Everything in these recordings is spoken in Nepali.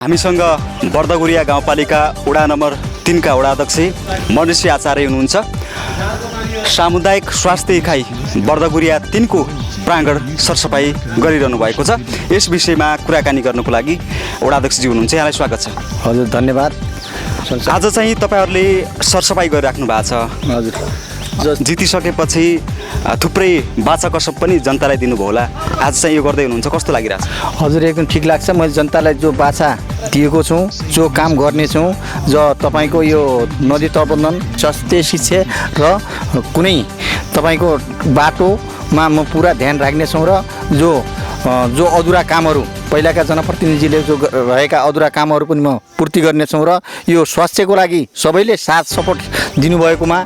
हामीसँग बर्दगुरिया गाउँपालिका वडा नम्बर 3 का वडा अध्यक्ष मणिश्री आचार्य हुनुहुन्छ। सामुदायिक स्वास्थ्य इकाइ बर्दगुरिया 3 को प्राङ्गण सरसफाई गरिरहनु भएको छ। यस विषयमा कुराकानी गर्नको लागि वडा अध्यक्षजी हुनुहुन्छ, यहाँलाई स्वागत छ। हजुर, धन्यवाद। आज चाहिँ तपाईहरुले सरसफाई गरिराख्नु भएको छ। हजुर, जितिसकेपछि थुप्रै बाचा कसम पनि जनतालाई दिनुभयो होला, आज चाहिँ यो गर्दै हुनुहुन्छ, कस्तो लागिरहेछ? हजुर, एकदम ठिक लाग्छ। मैले जनतालाई जो बाछा दिएको छु, जो काम गर्नेछु, जो तपाईँको यो नदी प्रबन्धन, स्वास्थ्य, शिक्षा र कुनै तपाईँको बाटोमा म पुरा ध्यान राख्नेछु र जो अधुरा कामहरू पहिलाका जनप्रतिनिधिले जो रहेका अधुरा कामहरू पनि म पूर्ति गर्नेछु र यो स्वास्थ्यको लागि सबैले साथ सपोर्ट दिनुभएकोमा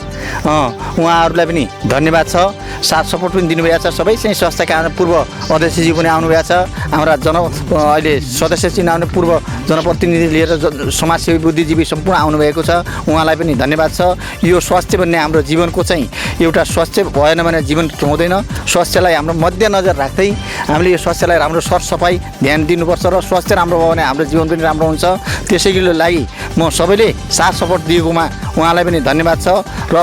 उहाँहरूलाई पनि धन्यवाद छ। साथ सपोर्ट पनि दिनुभएको छ। सबै चाहिँ स्वास्थ्यका पूर्व अध्यक्षजी पनि आउनुभएको छ। हाम्रा अहिले सदस्य चिनाउने पूर्व जनप्रतिनिधि लिएर समाजसेवी बुद्धिजीवी सम्पूर्ण आउनुभएको छ। उहाँलाई पनि धन्यवाद छ। यो स्वास्थ्य भन्ने हाम्रो जीवनको चाहिँ एउटा स्वास्थ्य भएन भने जीवन हुँदैन। स्वास्थ्यलाई हाम्रो मध्यनजर राख्दै हामीले यो स्वास्थ्यलाई राम्रो सरसफाई ध्यान दिनुपर्छ र स्वास्थ्य राम्रो भयो भने हाम्रो जीवन पनि राम्रो हुन्छ। त्यसैको लागि म सबैले साथ सपोर्ट दिएकोमा उहाँलाई पनि धन्यवाद छ र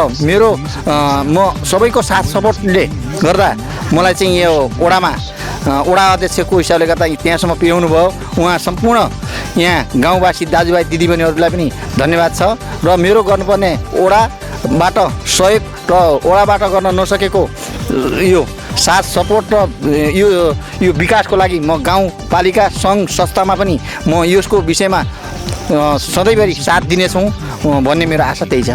म सबैको साथ सपोर्टले गर्दा मलाई चाहिँ यो वडा अध्यक्षको हिसाबले गर्दा त्यहाँसम्म पुर्याउनु भयो। उहाँ सम्पूर्ण यहाँ गाउँवासी दाजुभाइ दिदीबहिनीहरूलाई पनि धन्यवाद छ र मेरो गर्नुपर्ने वडाबाट सहयोग र वडाबाट गर्न नसकेको यो साथ सपोर्ट र यो विकासको लागि म गाउँपालिका सङ्घ संस्थामा पनि म यसको विषयमा सधैँभरि साथ दिनेछु भन्ने मेरो आशा त्यही छ।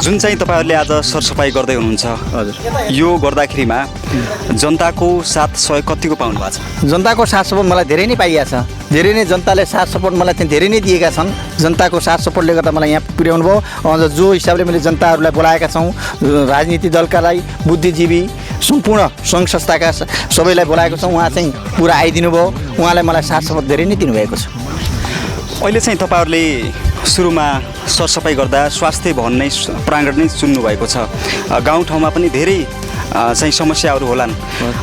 जुन चाहिँ तपाईहरुले आज सरसफाई गर्दै हुनुहुन्छ, हजुर, यो गर्दाखेरिमा जनताको साथ सहयोग कतिको पाउनु भएको छ? जनताको साथ सपोर्ट मलाई धेरै नै पाइएको छ। धेरै नै जनताले साथ सपोर्ट मलाई चाहिँ धेरै नै दिएका छन्। जनताको साथ सपोर्टले गर्दा मलाई यहाँ पुर्याउनु भयो। जो हिसाबले मैले जनताहरूलाई बोलाएका छौँ, राजनीतिक दलकालाई, बुद्धिजीवी, सम्पूर्ण सङ्घ संस्थाका सबैलाई बोलाएको छौँ, उहाँ चाहिँ पुरा आइदिनु भयो। उहाँलाई मलाई साथ सपोर्ट धेरै नै दिनुभएको छ। अहिले चाहिँ तपाईहरुले सुरुमा सरसफाई गर्दा स्वास्थ्य भवन नै प्राङ्गण नै चुन्नु भएको छ। गाउँठाउँमा पनि धेरै चाहिँ समस्याहरू होलान्।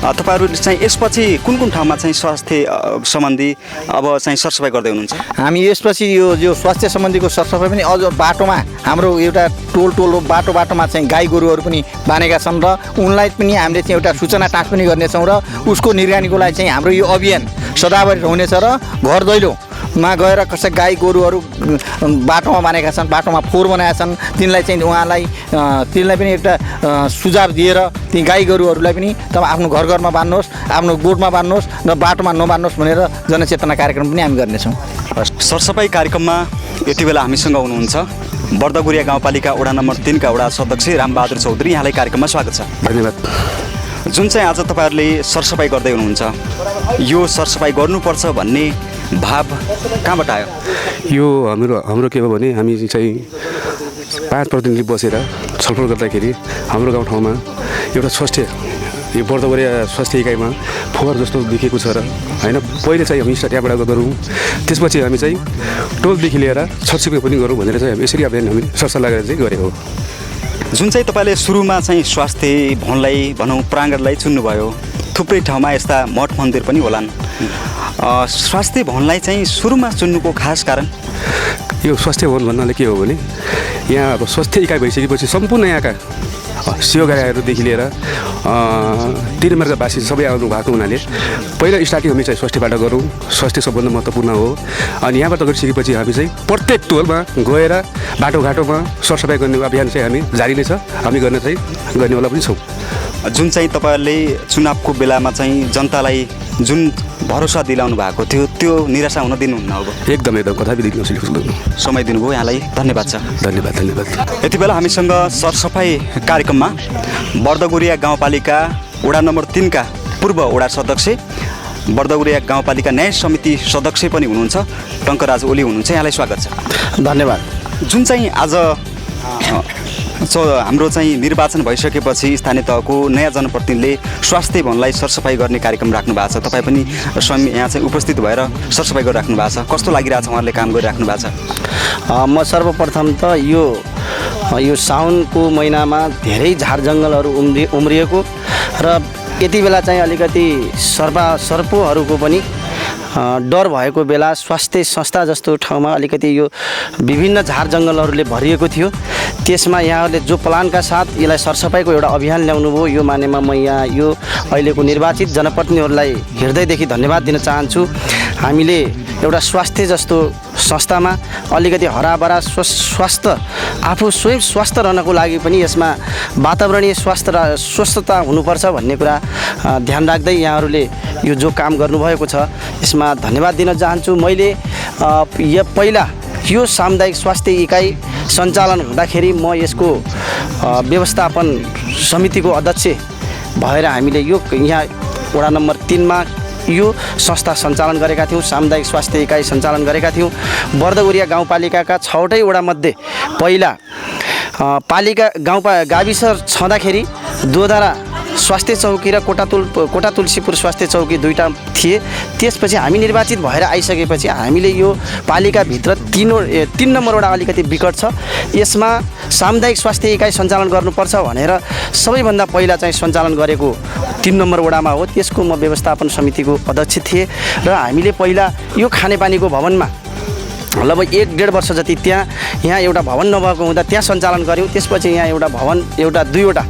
तपाईहरुले चाहिँ यसपछि कुन ठाउँमा चाहिँ स्वास्थ्य सम्बन्धी अब चाहिँ सरसफाई गर्दै हुनुहुन्छ? हामी यसपछि यो स्वास्थ्य सम्बन्धीको सरसफाई पनि अझ बाटोमा हाम्रो एउटा टोल बाटोमा चाहिँ गाई गोरुहरू पनि बाँधेका छन् र उनलाई पनि हामीले चाहिँ एउटा सूचना टाँस पनि गर्नेछौँ र उसको निगरानीको लागि चाहिँ हाम्रो यो अभियान सदाभरि रहनेछ र घर दैलोमा गएर कसै गाई गोरुहरू बाटोमा बाँधेका छन्, बाटोमा फोहोर बनाएका छन्, तिनलाई पनि एउटा सुझाव दिएर ती गाई गोरुहरूलाई पनि तपाईँ आफ्नो घरमा बाँध्नुहोस्, आफ्नो गोठमा बाँध्नुहोस् र बाटोमा नबाँध्नुहोस् भनेर जनचेतना कार्यक्रम पनि हामी गर्नेछौँ। सरसफाई कार्यक्रममा यति बेला हामीसँग हुनुहुन्छ बर्दगुरिया गाउँपालिका वडा नम्बर 3 का वडा सदस्य रामबहादुर चौधरी, यहाँलाई कार्यक्रममा स्वागत छ। धन्यवाद। जुन चाहिँ आज तपाईहरुले सरसफाई गर्दै हुनुहुन्छ, यो सरसफाई गर्नुपर्छ भन्ने भाव कहाँबाट आयो? यो हाम्रो के हो भने हामी चाहिँ 5 प्रतिनिधि बसेर छलफल गर्दाखेरि हाम्रो गाउँठाउँमा एउटा स्वास्थ्य यो बर्दगुरिया स्वास्थ्य इकाइमा फोहोर जस्तो देखेको छ र होइन, पहिले चाहिँ हामी त्यहाँबाट गरौँ, त्यसपछि हामी चाहिँ टोलदेखि लिएर छटछिपे पनि गरौँ भनेर चाहिँ हामी यसरी अभियान हामी सरसल्लाह गरेर चाहिँ गरेको हो। जुन चाहिँ तपाईँले सुरुमा चाहिँ स्वास्थ्य भवनलाई भनौँ प्राङ्गणलाई चुन्नुभयो, थुप्रै ठाउँमा यस्ता मठ मन्दिर पनि होलान्। स्वास्थ्य भवनलाई चाहिँ सुरुमा चुन्नुको खास कारण? यो स्वास्थ्य भवन भन्नाले के हो भने यहाँ अब स्वास्थ्य इकाइ भइसकेपछि सम्पूर्ण यहाँका सेवाग्राहीहरूदेखि लिएर तिरमार्गवासी सबै आउनु भएको हुनाले पहिला स्टार्टिङ हामी चाहिँ स्वास्थ्यबाट गरौँ, स्वास्थ्य सबभन्दा महत्त्वपूर्ण हो। अनि यहाँबाट गरिसकेपछि हामी चाहिँ प्रत्येक टोलमा गएर बाटोघाटोमा सरसफाइ गर्ने अभियान चाहिँ हामी जारी नै छ, हामी गर्नेवाला पनि छौँ। जुन चाहिँ तपाईँहरूले चुनावको बेलामा चाहिँ जनतालाई जुन भरोसा दिलाउनु भएको थियो त्यो निराशा हुन दिनुहुन्न? अब एकदम कथापि दिनु समय दिनुभयो, यहाँलाई धन्यवाद छ। धन्यवाद। यति बेला हामीसँग सरसफाई कार्यक्रममा बर्दगुरिया गाउँपालिका वडा नम्बर 3 का पूर्व वडा सदस्य, बर्दगुरिया गाउँपालिका न्याय समिति सदस्य पनि हुनुहुन्छ टङ्कराज ओली हुनुहुन्छ, यहाँलाई स्वागत छ। धन्यवाद। जुन चाहिँ आज हाम्रो चाहिँ निर्वाचन भइसकेपछि स्थानीय तहको नयाँ जनप्रतिनिधिले स्वास्थ्य भवनलाई सरसफाई गर्ने कार्यक्रम राख्नु भएको छ। तपाईँ पनि स्वयं यहाँ चाहिँ उपस्थित भएर सरसफाई गरिराख्नु भएको छ, कस्तो लागिरहेछ उहाँहरूले काम गरिराख्नु भएको छ? म सर्वप्रथम त यो साउनको महिनामा धेरै झार जङ्गलहरू उम्रिएको र यति बेला चाहिँ अलिकति सर्पोहरूको पनि डर भएको बेला स्वास्थ्य संस्था जस्तो ठाउँमा अलिकति यो विभिन्न झार जङ्गलहरूले भरिएको थियो। त्यसमा यहाँहरूले जो प्लानका साथ यसलाई सरसफाइको एउटा अभियान ल्याउनुभयो, यो मानेमा म यहाँ यो अहिलेको निर्वाचित जनप्रतिनिधिहरूलाई हृदयदेखि धन्यवाद दिन चाहन्छु। हामीले एउटा स्वास्थ्य जस्तो संस्थामा अलिकति हराभरा स्वास्थ्य आफू स्वयं स्वस्थ रहनको लागि पनि यसमा वातावरणीय स्वस्थता हुनुपर्छ भन्ने कुरा ध्यान राख्दै यहाँहरूले यो जो काम गर्नुभएको छ यसमा धन्यवाद दिन चाहन्छु। मैले पहिला यो सामुदायिक स्वास्थ्य इकाइ सञ्चालन हुँदाखेरि म यसको व्यवस्थापन समितिको अध्यक्ष भएर हामीले यो यहाँ वडा नम्बर 3 मा यो संस्था सञ्चालन गरेका थियौँ, सामुदायिक स्वास्थ्य इकाइ सञ्चालन गरेका थियौँ। बर्दगुरिया गाउँपालिकाका 6वटै वडामध्ये पहिला गाविस छँदाखेरि दोधारा स्वास्थ्य चौकी र कोटा तुलसीपुर स्वास्थ्य चौकी 2टा थिए। त्यसपछि हामी निर्वाचित भएर आइसकेपछि हामीले यो पालिकाभित्र 3 नम्बर वडा अलिकति विकट छ, यसमा सामुदायिक स्वास्थ्य इकाइ सञ्चालन गर्नुपर्छ भनेर सबैभन्दा पहिला चाहिँ सञ्चालन गरेको 3 नम्बर वडामा हो। त्यसको म व्यवस्थापन समितिको अध्यक्ष थिएँ र हामीले पहिला यो खानेपानीको भवनमा लगभग 1-1.5 वर्ष जति यहाँ एउटा भवन नभएको हुँदा त्यहाँ सञ्चालन गऱ्यौँ। त्यसपछि यहाँ एउटा भवन 2वटा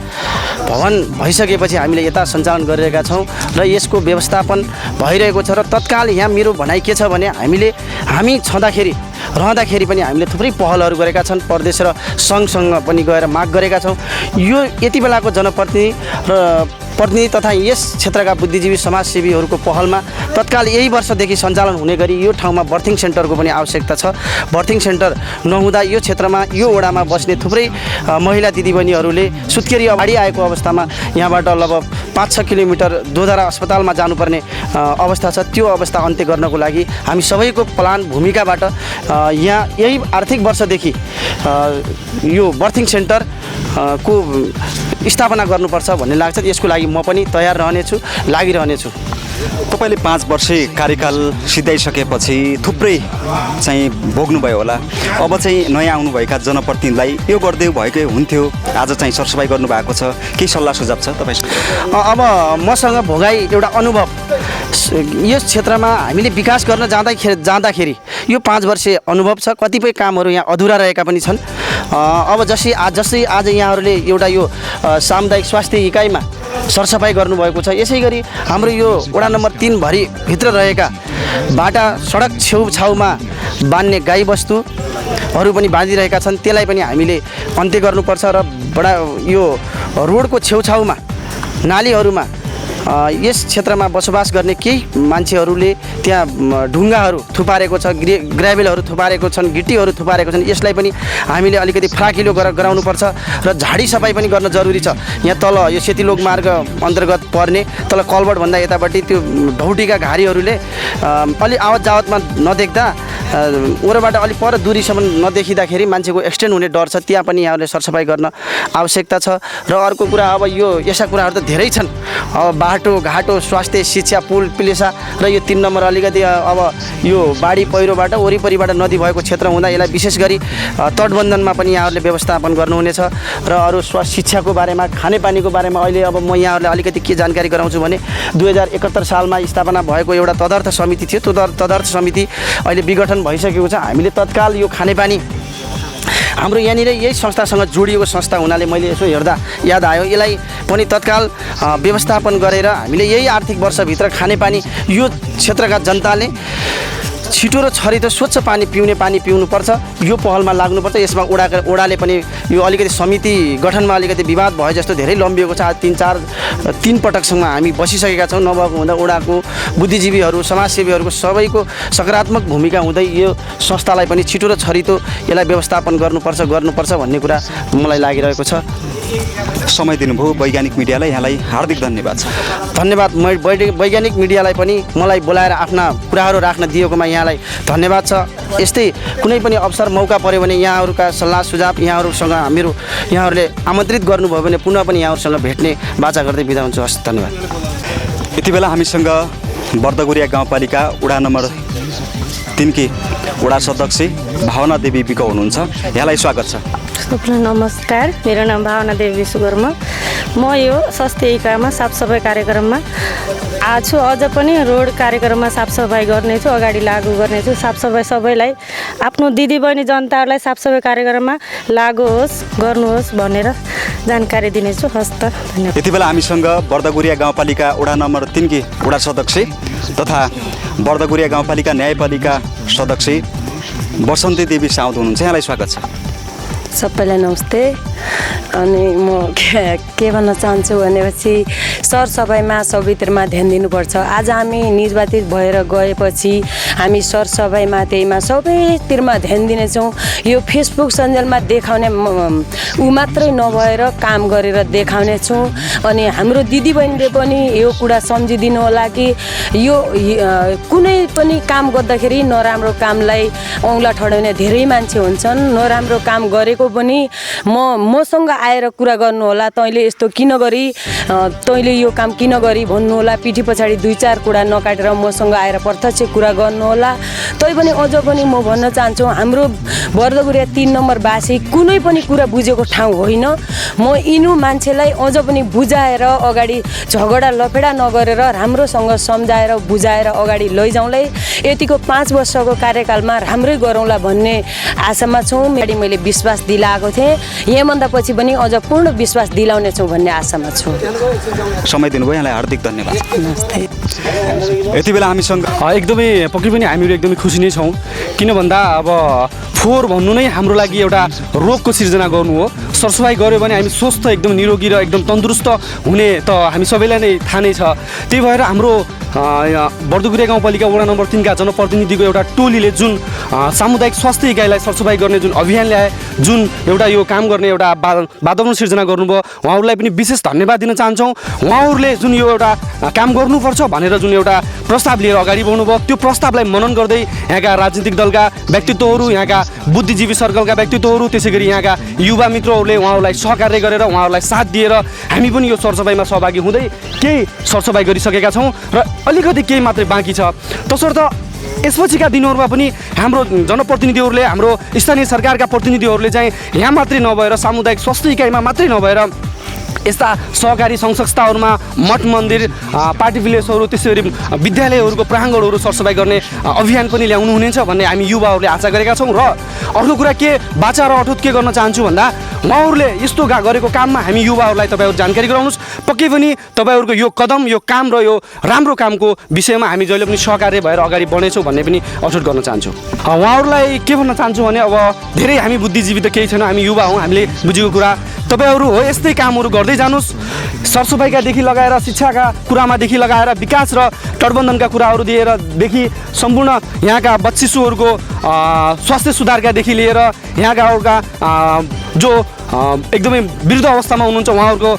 भवन भइसकेपछि हामीले यता सञ्चालन गरिरहेका छौँ र यसको व्यवस्थापन भइरहेको छ। र तत्काल यहाँ मेरो भनाइ के छ भने हामी रहँदाखेरि पनि हामीले थुप्रै पहलहरू गरेका छन्। प्रदेश र सङ्घसँग पनि गएर माग गरेका छौँ। यो यति बेलाको जनप्रतिनिधि तथा यस क्षेत्रका बुद्धिजीवी समाजसेवीहरूको पहलमा तत्काल यही वर्षदेखि सञ्चालन हुने गरी यो ठाउँमा बर्थिङ सेन्टरको पनि आवश्यकता छ। बर्थिङ सेन्टर नहुँदा यो क्षेत्रमा यो वडामा बस्ने थुप्रै महिला दिदीबहिनीहरूले सुत्केरी अगाडि आएको अवस्थामा यहाँबाट लगभग 5-6 किलोमिटर दोधारा अस्पतालमा जानुपर्ने अवस्था छ। त्यो अवस्था अन्त्य गर्नको लागि हामी सबैको प्लान भूमिकाबाट यहाँ यही आर्थिक वर्षदेखि यो बर्थिङ सेन्टर को स्थापना गर्नुपर्छ भन्ने लाग्छ। यसको लागि म पनि तयार लागिरहनेछु। तपाईँले 5 वर्ष कार्यकाल सिद्धाइसकेपछि थुप्रै चाहिँ भोग्नुभयो होला। अब चाहिँ नयाँ आउनुभएका जनप्रतिनिधिलाई यो गर्दै भएकै हुन्थ्यो, आज चाहिँ सरसफाइ गर्नुभएको छ, केही सल्लाह सुझाव छ तपाईँसँग? अब मसँग भोगाई एउटा अनुभव, यस क्षेत्रमा हामीले विकास गर्न जाँदाखेरि यो 5 वर्ष अनुभव छ। कतिपय कामहरू यहाँ अधुरा रहेका पनि छन्। अब जसै आज यहाँहरूले एउटा यो सामुदायिक स्वास्थ्य इकाइमा सरसफाइ गर्नुभएको छ, यसै गरी हाम्रो यो वडा नम्बर 3 भित्र रहेका बाटा सडक छेउछाउमा बान्ने गाईबस्तुहरू पनि बाँधिरहेका छन्। त्यसलाई पनि हामीले अन्त्य गर्नुपर्छ र यो रोडको छेउछाउमा नालीहरूमा यस क्षेत्रमा बसोबास गर्ने केही मान्छेहरूले त्यहाँ ढुङ्गाहरू थुपारेको छ, ग्राभेलहरू थुपारेको छन्, गिट्टीहरू थुपारेको छन्। यसलाई पनि हामीले अलिकति फ्राकिलो गराउनुपर्छ र झाडी सफाइ पनि गर्न जरुरी छ। यहाँ तल यो सेतीलोक मार्ग अन्तर्गत पर्ने तल कलबटभन्दा यतापट्टि त्यो ढौटीका घारीहरूले अलि आवत जावतमा नदेख्दा ओरबाट अलिक पर दूरीसम्म नदेखिँदाखेरि मान्छेको एक्सिडेन्ट हुने डर छ। त्यहाँ पनि यहाँहरूले सरसफाइ गर्न आवश्यकता छ। र अर्को कुरा, अब यस्ता कुराहरू त धेरै छन्। अब बाटोघाटो, स्वास्थ्य, शिक्षा, पुल पिलेसा र यो 3 नम्बर अलिकति अब यो बाढी पहिरोबाट वरिपरिबाट नदी भएको क्षेत्र हुँदा यसलाई विशेष गरी तटबन्धनमा पनि यहाँहरूले व्यवस्थापन गर्नुहुनेछ। र अरू शिक्षाको बारेमा, खानेपानीको बारेमा अहिले अब म यहाँहरूलाई अलिकति के जानकारी गराउँछु भने 2071 सालमा स्थापना भएको एउटा तदर्थ समिति थियो। त्यो तदर्थ समिति अहिले विघटन भइसकेको छ। हामीले तत्काल यो खानेपानी हाम्रो यहाँनिर यही संस्थासँग जोडिएको संस्था हुनाले मैले यसो हेर्दा याद आयो, यसलाई पनि तत्काल व्यवस्थापन गरेर हामीले यही आर्थिक वर्षभित्र खानेपानी यो क्षेत्रका जनताले छिटो र छरितो स्वच्छ पानी पिउनुपर्छ। यो पहलमा लाग्नुपर्छ। यसमा ओडाले पनि यो अलिकति समिति गठनमा अलिकति विवाद भयो जस्तो धेरै लम्बिएको छ। 3 पटकसम्म हामी बसिसकेका छौँ। नभएको हुँदा ओडाको बुद्धिजीवीहरू, समाजसेवीहरूको सबैको सकारात्मक भूमिका हुँदै यो संस्थालाई पनि छिटो र छरितो यसलाई व्यवस्थापन गर्नुपर्छ भन्ने कुरा मलाई लागिरहेको छ। समय दिनुभयो वैज्ञानिक मिडियालाई, यहाँलाई हार्दिक धन्यवाद छ। धन्यवाद। वैज्ञानिक मिडियालाई पनि मलाई बोलाएर आफ्ना कुराहरू राख्न दिएकोमा यहाँलाई धन्यवाद छ। यस्तै कुनै पनि अवसर मौका पर्यो भने यहाँहरूका सल्लाह सुझाव यहाँहरूले आमन्त्रित गर्नुभयो भने पुनः पनि यहाँहरूसँग भेट्ने बाचा गर्दै बिदा हुन्छु। हस्, धन्यवाद। यति बेला हामीसँग बर्दगुरिया गाउँपालिका वडा नम्बर 3 की वडा सदस्य भावना देवी विक हुनुहुन्छ। यहाँलाई स्वागत छ। नमस्कार, मेरो नाम भावना देवी विश्वकर्मा। म यो स्वास्थ्य इकाइमा साफसफाइ कार्यक्रममा आज अझ पनि रोड कार्यक्रममा साफसफाइ गर्नेछु, अगाडि लागू गर्नेछु। साफसफाइ सबैलाई, आफ्नो दिदीबहिनी जनताहरूलाई साफसफाइ कार्यक्रममा लागू होस्, गर्नुहोस् भनेर जानकारी दिनेछु। हस् त, धन्यवाद। यति बेला हामीसँग बर्दगुरिया गाउँपालिका वडा नम्बर 3 की वडा सदस्य तथा बर्दगुरिया गाउँपालिका न्यायपालिका सदस्य बसन्ती देवी साउद हुनुहुन्छ। यहाँलाई स्वागत छ। सबैलाई नमस्ते। अनि म के भन्न चाहन्छु भनेपछि सरसफाइमा सबैतिरमा ध्यान दिनुपर्छ। आज हामी निर्वाचित भएर गएपछि हामी सरसफाइमा त्यहीमा सबैतिरमा ध्यान दिनेछौँ। यो फेसबुक सञ्जालमा देखाउने ऊ मात्रै नभएर काम गरेर देखाउनेछौँ। अनि हाम्रो दिदीबहिनीले पनि यो कुरा सम्झिदिनु होला कि यो कुनै पनि काम गर्दाखेरि नराम्रो कामलाई औँला ठडाउने धेरै मान्छे हुन्छन्। नराम्रो काम गरेको पनि मसँग आएर कुरा गर्नु होला, तैँले यस्तो किन गरी, तैँले यो काम किन गरी भन्नु होला। पिठी पछाडि 2-4 कुरा नकाटेर मसँग आएर प्रत्यक्ष कुरा गर्नु होला। तैपनि अझ पनि म भन्न चाहन्छु, हाम्रो बर्दगुरिया 3 नम्बर बासी कुनै पनि कुरा बुझेको ठाउँ होइन। म यिनु मान्छेलाई अझ पनि बुझाएर अगाडि झगडा लफेडा नगरेर राम्रोसँग सम्झाएर बुझाएर अगाडि लैजाउँलाई। यतिको 5 वर्षको कार्यकालमा राम्रै गरौँला भन्ने आशामा छौँ। मैले विश्वास दिलाएको थिएँ, यहाँभन्दा पछि पनि अझ पूर्ण विश्वास दिलाउने छौँ भन्ने आशामा छु। समय दिनुभयो, यहाँलाई हार्दिक धन्यवाद। नमस्ते। यति बेला हामीसँग एकदमै पक्कै पनि हामीहरू एकदमै खुसी नै छौँ। किन भन्दा अब फोहोर भन्नु नै हाम्रो लागि एउटा रोगको सिर्जना गर्नु हो। सरसफाइ गऱ्यो भने हामी स्वस्थ, एकदम निरोगी र एकदम तन्दुरुस्त हुने त हामी सबैलाई नै थाहा नै छ। त्यही भएर हाम्रो बर्दगुरिया गाउँपालिका वडा नम्बर 3 का जनप्रतिनिधिको एउटा टोलीले जुन सामुदायिक स्वास्थ्य इकाइलाई सरसफाइ गर्ने जुन अभियान ल्याए, जुन एउटा यो काम गर्ने एउटा वातावरण सिर्जना गर्नुभयो, उहाँहरूलाई पनि विशेष धन्यवाद दिन चाहन्छौँ। उहाँहरूले जुन यो एउटा काम गर्नुपर्छ भनेर जुन एउटा प्रस्ताव लिएर अगाडि बढ्नुभयो, त्यो प्रस्तावलाई मनन गर्दै यहाँका राजनीतिक दलका व्यक्तित्वहरू, यहाँका बुद्धिजीवी सर्कलका व्यक्तित्वहरू, त्यसै गरी यहाँका युवा मित्रहरूले उहाँहरूलाई सहकार्य गरेर उहाँहरूलाई साथ दिएर हामी पनि यो सरसफाइमा सहभागी हुँदै केही सरसफाइ गरिसकेका छौँ र अलिकति केही मात्रै बाँकी छ। तसर्थ यसपछिका दिनहरूमा पनि हाम्रो जनप्रतिनिधिहरूले, हाम्रो स्थानीय सरकारका प्रतिनिधिहरूले चाहिँ यहाँ मात्रै नभएर सामुदायिक स्वास्थ्य इकाइमा मात्रै नभएर यस्ता सहकारी सङ्घ संस्थाहरूमा मठ मन्दिर, पार्टी भिलेजहरू, त्यसै गरी विद्यालयहरूको प्राङ्गणहरू सरसफाइ गर्ने अभियान पनि ल्याउनु हुनेछ भन्ने हामी युवाहरूले आशा गरेका छौँ। र अर्को कुरा के बाचा र अठोट के गर्न चाहन्छु भन्दा, उहाँहरूले यस्तो गरेको काममा हामी युवाहरूलाई तपाईँहरू जानकारी गराउनुहोस्। पक्कै पनि तपाईँहरूको यो कदम, यो काम र यो राम्रो कामको विषयमा हामी जहिले पनि सहकार्य भएर अगाडि बढ्नेछौँ भन्ने पनि अठोट गर्न चाहन्छु। उहाँहरूलाई के भन्न चाहन्छु भने, अब धेरै हामी बुद्धिजीवी त केही छैन, हामी युवा हौँ, हामीले बुझेको कुरा तपाईँहरू हो यस्तै कामहरू गर्दै जानुहोस्। सरसफाइकादेखि लगाएर शिक्षाका कुरामादेखि लगाएर विकास र तटबन्धनका कुराहरू दिएरदेखि सम्पूर्ण यहाँका बच्चा शिशुहरूको स्वास्थ्य सुधारकादेखि लिएर यहाँका जो एकदमै वृद्ध अवस्थामा हुनुहुन्छ उहाँहरूको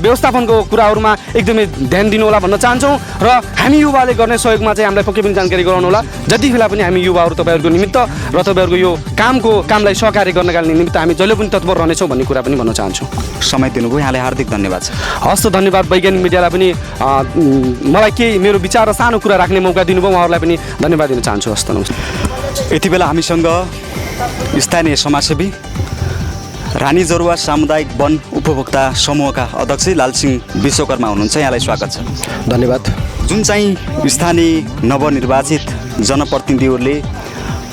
व्यवस्थापनको कुराहरूमा एकदमै ध्यान दिनु होला भन्न चाहन्छौँ। र हामी युवाले गर्ने सहयोगमा चाहिँ हामीलाई पक्कै पनि जानकारी गराउनु होला। जति बेला पनि हामी युवाहरू तपाईँहरूको निमित्त र तपाईँहरूको यो कामलाई सहकार्य गर्नका निमित्त हामी जहिले पनि तत्पर रहनेछौँ भन्ने कुरा पनि भन्न चाहन्छु। समय दिनुभयो, यहाँलाई हार्दिक धन्यवाद छ। हस् त, धन्यवाद। वैज्ञानिक मिडियालाई पनि मलाई केही मेरो विचार र सानो कुरा राख्ने मौका दिनुभयो, उहाँहरूलाई पनि धन्यवाद दिन चाहन्छु। हस् त, नमस्ते। यति बेला हामीसँग स्थानीय समाजसेवी रानी जरुवा सामुदायिक वन उपभोक्ता समूहका अध्यक्ष लालसिंह विश्वकर्मा हुनुहुन्छ। यहाँलाई स्वागत छ। धन्यवाद। जुन चाहिँ स्थानीय नवनिर्वाचित जनप्रतिनिधिहरूले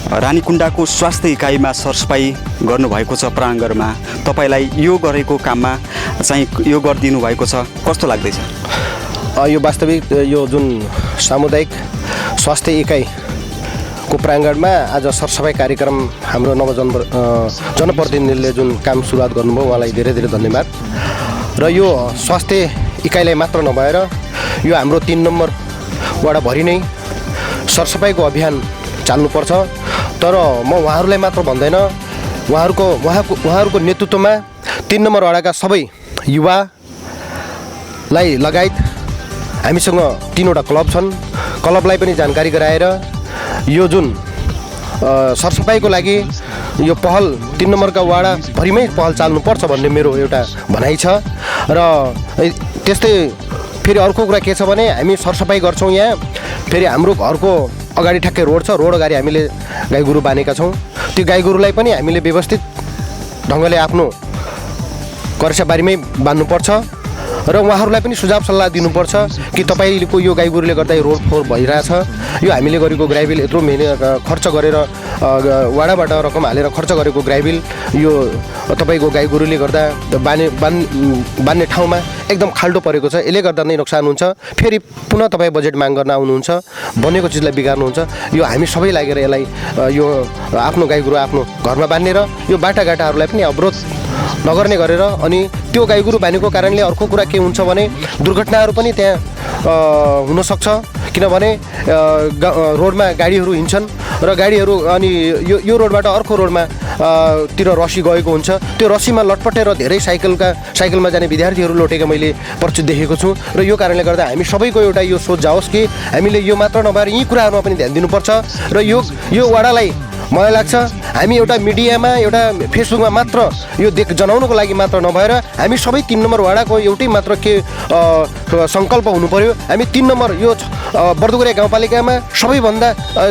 रानीकुण्डाको स्वास्थ्य इकाइमा सरसफाइ गर्नुभएको छ प्राङ्गणमा, तपाईँलाई यो गरेको काममा चाहिँ यो गरिदिनु भएको छ, कस्तो लाग्दैछ? यो वास्तविक यो जुन सामुदायिक स्वास्थ्य इकाइको प्राङ्गणमा आज सरसफाइ कार्यक्रम हाम्रो जनप्रतिनिधिले जुन काम सुरुवात गर्नुभयो उहाँलाई धेरै धेरै धन्यवाद। र यो स्वास्थ्य इकाइलाई मात्र नभएर यो हाम्रो 3 नम्बर वडाभरि नै सरसफाइको अभियान चाल्नुपर्छ। तर म उहाँहरूलाई मात्र भन्दैन, उहाँहरूको नेतृत्वमा 3 नम्बर वडाका सबै युवालाई लगायत हामीसँग 3वटा क्लब छन्, क्लबलाई पनि जानकारी गराएर यो जुन सरसफाइको लागि यो पहल 3 नम्बरका वाडाभरिमै पहल चाल्नुपर्छ भन्ने मेरो एउटा भनाइ छ। र त्यस्तै फेरि अर्को कुरा के छ भने, हामी सरसफाइ गर्छौँ यहाँ, फेरि हाम्रो घरको अगाडि ठ्याक्कै रोड छ, रोड अगाडि हामीले गाई गोरु बाँधेका छौँ। त्यो गाई गोरुलाई पनि हामीले व्यवस्थित ढङ्गले आफ्नो करेसाबारीमै बाँध्नुपर्छ। र उहाँहरूलाई पनि सुझाव सल्लाह दिनुपर्छ कि तपाईँको यो गाई गोरुले गर्दा यो रोड फोहोर भइरहेछ, यो हामीले गरेको ग्राभेल यत्रो खर्च गरेर वाडाबाट रकम हालेर खर्च गरेको ग्राभेल यो तपाईँको गाई गोरुले गर्दा बान्ने ठाउँमा एकदम खाल्डो परेको छ, यसले गर्दा नै नोक्सान हुन्छ। फेरि पुनः तपाईँ बजेट माग गर्न आउनुहुन्छ, बनेको चिजलाई बिगार्नुहुन्छ। यो हामी सबै लागेर यसलाई यो आफ्नो गाई गोरु आफ्नो घरमा बान्ने र यो बाटाघाटाहरूलाई पनि अवरोध नगर्ने गरेर, अनि त्यो गाई गोरु बाँधेको कारणले अर्को कुरा के हुन्छ भने दुर्घटनाहरू पनि त्यहाँ हुनसक्छ, किनभने रोडमा गाडीहरू हिँड्छन् र गाडीहरू अनि यो रोडबाट अर्को रोडमा तिर रसी गएको हुन्छ, त्यो रसीमा लटपटेर धेरै साइकलमा जाने विद्यार्थीहरू लोटेको मैले प्रचुर देखेको छु। र यो कारणले गर्दा हामी सबैको एउटा यो सोच जाओस् कि हामीले यो मात्र नभएर यी कुराहरूमा पनि ध्यान दिनुपर्छ र यो वाडालाई मलाई लाग्छ हामी एउटा मिडियामा एउटा फेसबुकमा मात्र यो जनाउनुको लागि मात्र नभएर हामी सबै 3 नम्बर वाडाको एउटै मात्र के सङ्कल्प हुनु पर्यो। हामी 3 नम्बर यो बर्दुगुरिया गाउँपालिकामा सबैभन्दा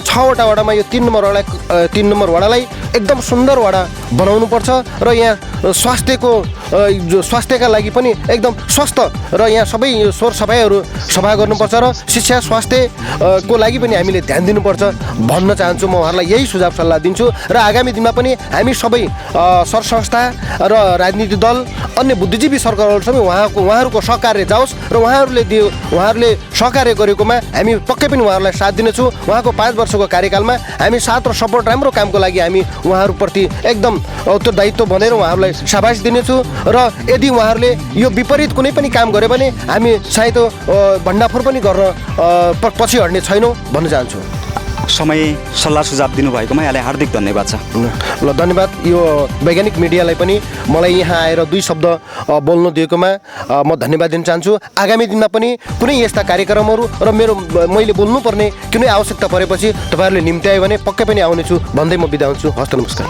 6वटा वाडामा यो 3 नम्बर वाडालाई एकदम सुन्दर वाडा बनाउनुपर्छ र यहाँ स्वास्थ्यका लागि पनि एकदम स्वस्थ र यहाँ सबै यो स्वर सफा गर्नुपर्छ र शिक्षा स्वास्थ्यको लागि पनि हामीले ध्यान दिनुपर्छ भन्न चाहन्छु। म उहाँहरूलाई यही सुझाव सल्लाह दिन्छु र आगामी दिनमा पनि हामी सबै सर संस्था र राजनीतिक दल अन्य बुद्धिजीवी सर्कलहरू सबै उहाँहरूको सहकार्य जाओस् र उहाँहरूले सहकार्य गरेकोमा हामी पक्कै पनि उहाँहरूलाई साथ दिनेछौँ। उहाँको 5 वर्षको कार्यकालमा हामी साथ र सपोर्ट राम्रो कामको लागि हामी उहाँहरूप्रति एकदम उत्तरदायित्व बनेर उहाँहरूलाई शाबास दिनेछु र यदि उहाँहरूले यो विपरीत कुनै पनि काम गर्यो भने हामी सायद भण्डाफोर पनि गर्न पछि हट्ने छैनौँ भन्न चाहन्छु। समय सल्लाह सुझाव दिनुभएकोमा यहाँलाई हार्दिक धन्यवाद छ। ल धन्यवाद। यो वैज्ञानिक मिडियालाई पनि मलाई यहाँ आएर 2 शब्द बोल्न दिएकोमा म धन्यवाद दिन चाहन्छु। आगामी दिनमा पनि कुनै यस्ता कार्यक्रमहरू र मैले बोल्नुपर्ने कुनै आवश्यकता परेपछि तपाईँहरूले निम्त्यायो भने पक्कै पनि आउनेछु भन्दै म बिदा हुन्छु। हस्त नमस्कार।